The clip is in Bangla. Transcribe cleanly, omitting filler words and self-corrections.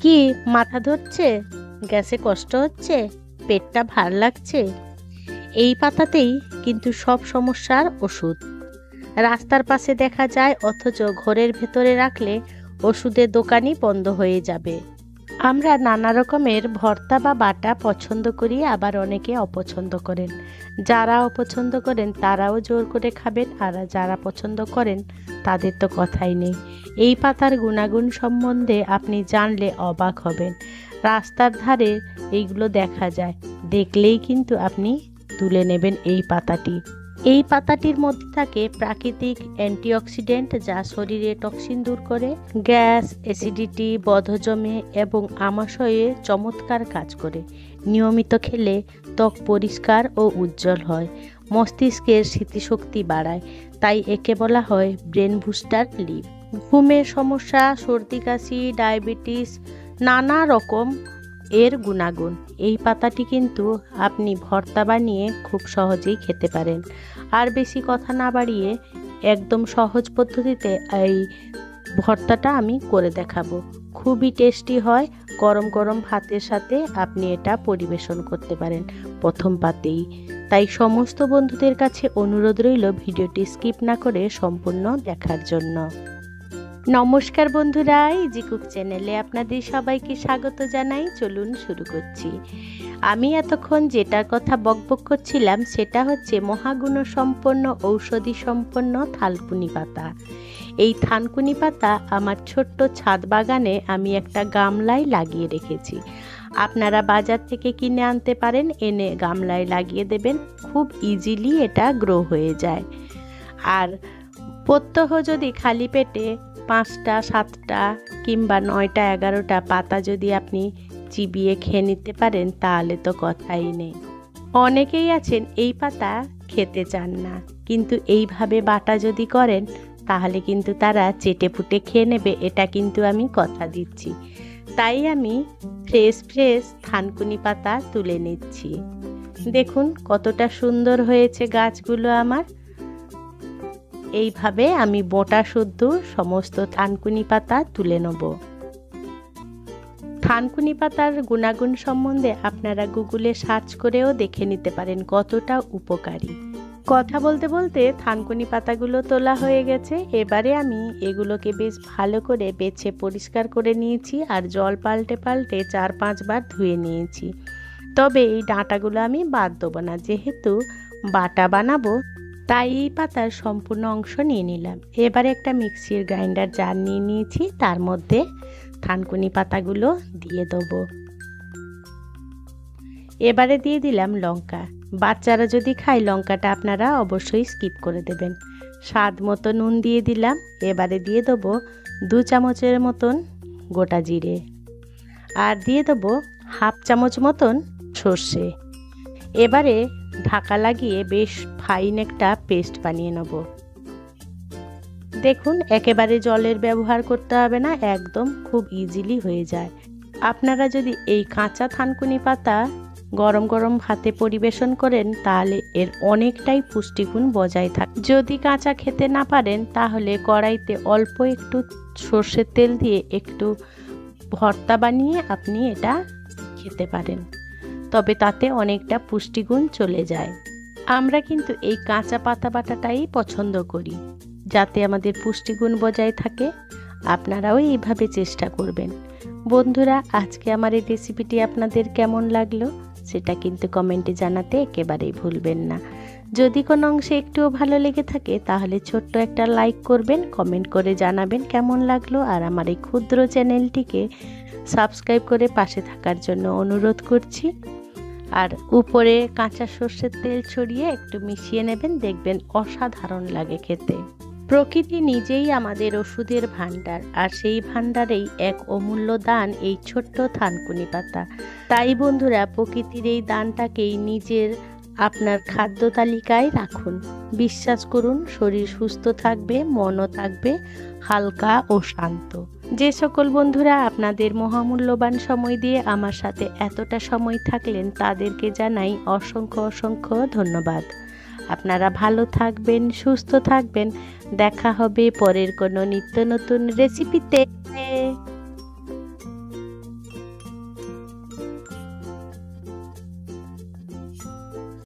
কি মাথা ধরছে, গ্যাসে কষ্ট হচ্ছে, পেটটা ভার লাগছে? এই পাতাতেই কিন্তু সব সমস্যার ওষুধ। রাস্তার পাশে দেখা যায়, অথচ ঘরের ভেতরে রাখলে ওষুধের দোকানই বন্ধ হয়ে যাবে। আমরা নানা রকমের ভর্তা বা বাটা পছন্দ করি, আবার অনেকে অপছন্দ করেন। যারা অপছন্দ করেন তারাও জোর করে খাবেন, আর যারা পছন্দ করেন তাদের তো কথাই নেই। এই পাতার গুণাগুণ সম্বন্ধে আপনি জানলে অবাক হবেন। রাস্তার ধারে এইগুলো দেখা যায়, দেখলেই কিন্তু আপনি তুলে নেবেন এই পাতাটি। এই পাতাটির মধ্যে থাকে প্রাকৃতিক অ্যান্টিঅক্সিডেন্ট, যা শরীরে টক্সিন দূর করে, গ্যাস, অ্যাসিডিটি, বদহজমে এবং আমাশয়ে চমৎকার কাজ করে। নিয়মিত খেলে ত্বক পরিষ্কার ও উজ্জ্বল হয়, মস্তিষ্কের স্মৃতিশক্তি বাড়ায়, তাই একে বলা হয় ব্রেন বুস্টার লিভ। ঘুমের সমস্যা, সর্দি কাশি, ডায়াবেটিস, নানা রকম এর গুণাগুণ। এই পাতাটি কিন্তু আপনি ভর্তা বানিয়ে খুব সহজেই খেতে পারেন। আর বেশি কথা না বাড়িয়ে একদম সহজ পদ্ধতিতে এই ভর্তাটা আমি করে দেখাবো। খুবই টেস্টি হয়। গরম গরম ভাতের সাথে আপনি এটা পরিবেশন করতে পারেন প্রথম পাতেই। তাই সমস্ত বন্ধুদের কাছে অনুরোধ রইল ভিডিওটি স্কিপ না করে সম্পূর্ণ দেখার জন্য। নমস্কার বন্ধুরা, ইজি কুক চ্যানেলে আপনাদের সবাইকে স্বাগত জানাই। চলুন শুরু করছি। আমি এতক্ষণ যেটার কথা বকবক করছিলাম সেটা হচ্ছে মহাগুণ সম্পন্ন, ঔষধি সম্পন্ন থানকুনি পাতা। এই থানকুনি পাতা আমার ছোট্ট ছাদ বাগানে আমি একটা গামলায় লাগিয়ে রেখেছি। আপনারা বাজার থেকে কিনে আনতে পারেন, এনে গামলায় লাগিয়ে দেবেন, খুব ইজিলি এটা গ্রো হয়ে যায়। আর প্রত্যহ যদি খালি পেটে 5টা 7টা কিংবা 9টা 11টা পাতা যদি আপনি চিবিয়ে খেয়ে নিতে পারেন তাহলে তো কথাই নেই। অনেকেই আছেন এই পাতা খেতে চান না, কিন্তু এইভাবে বাটা যদি করেন তাহলে কিন্তু তারা চেটে পুটে খেয়ে নেবে, এটা কিন্তু আমি কথা দিচ্ছি। তাই আমি ফ্রেশ ফ্রেশ থানকুনি পাতা তুলে নিচ্ছি। দেখুন কতটা সুন্দর হয়েছে গাছগুলো আমার। এইভাবে আমি বোটা শুদ্ধ সমস্ত থানকুনি পাতা তুলে নেব। থানকুনি পাতার গুণাগুণ সম্বন্ধে আপনারা গুগলে সার্চ করেও দেখে নিতে পারেন কতটা উপকারী। কথা বলতে বলতে থানকুনি পাতাগুলো তোলা হয়ে গেছে। এবারে আমি এগুলোকে বেশ ভালো করে বেছে পরিষ্কার করে নিয়েছি, আর জল পাল্টে পাল্টে 4-5 বার ধুয়ে নিয়েছি। তবে এই ডাঁটাগুলো আমি বাদ দেবো না, যেহেতু বাটা বানাবো, তাই এই পাতার সম্পূর্ণ অংশ নিয়ে নিলাম। এবারে একটা মিক্সির গ্রাইন্ডার জার নিয়ে নিয়েছি, তার মধ্যে থানকুনি পাতাগুলো দিয়ে দেবো। এবারে দিয়ে দিলাম লঙ্কা। বাচ্চারা যদি খায় লঙ্কাটা আপনারা অবশ্যই স্কিপ করে দেবেন। স্বাদ মতো নুন দিয়ে দিলাম। এবারে দিয়ে দেবো 2 চামচের মতন গোটা জিরে, আর দিয়ে দেবো 1/2 চামচ মতন সর্ষে। এবারে ঢাকা লাগিয়ে বেশ ফাইন একটা পেস্ট বানিয়ে নেব। দেখুন একেবারে জলের ব্যবহার করতে হবে না, একদম খুব ইজিলি হয়ে যায়। আপনারা যদি এই কাঁচা থানকুনি পাতা গরম গরম ভাতে পরিবেশন করেন তাহলে এর অনেকটাই পুষ্টিগুণ বজায় থাকে। যদি কাঁচা খেতে না পারেন তাহলে কড়াইতে অল্প একটু সর্ষের তেল দিয়ে একটু ভর্তা বানিয়ে আপনি এটা খেতে পারেন, তবে তাতে অনেকটা পুষ্টিগুণ চলে যায়। আমরা কিন্তু এই কাঁচা পাতা বাটাটাই পছন্দ করি, যাতে আমাদের পুষ্টিগুণ বজায় থাকে। আপনারাও এইভাবে চেষ্টা করবেন। বন্ধুরা, আজকে আমার এই রেসিপিটি আপনাদের কেমন লাগলো সেটা কিন্তু কমেন্টে জানাতে একেবারেই ভুলবেন না। যদি কোনো অংশে একটুও ভালো লেগে থাকে তাহলে ছোট্ট একটা লাইক করবেন, কমেন্ট করে জানাবেন কেমন লাগলো, আর আমার এই ক্ষুদ্র চ্যানেলটিকে সাবস্ক্রাইব করে পাশে থাকার জন্য অনুরোধ করছি। আর উপরে কাঁচা সর্ষের তেল ছড়িয়ে একটু মিশিয়ে নেবেন, দেখবেন অসাধারণ লাগে খেতে। প্রকৃতি নিজেই আমাদের ওষুধের ভাণ্ডার, আর সেই ভাণ্ডারেই এক অমূল্য দান এই ছোট্ট থানকুনি পাতা। তাই বন্ধুরা, প্রকৃতির এই দানটাকেই আপনার খাদ্য তালিকায় রাখুন। বিশ্বাস করুন, শরীর সুস্থ থাকবে, মনও থাকবে হালকা ও শান্ত। যে সকল বন্ধুরা আপনাদের মহামূল্যবান সময় দিয়ে আমার সাথে এতটা সময় থাকলেন তাদেরকে জানাই অসংখ্য অসংখ্য ধন্যবাদ। আপনারা ভালো থাকবেন, সুস্থ থাকবেন। দেখা হবে পরের কোনো নিত্য নতুন রেসিপিতে।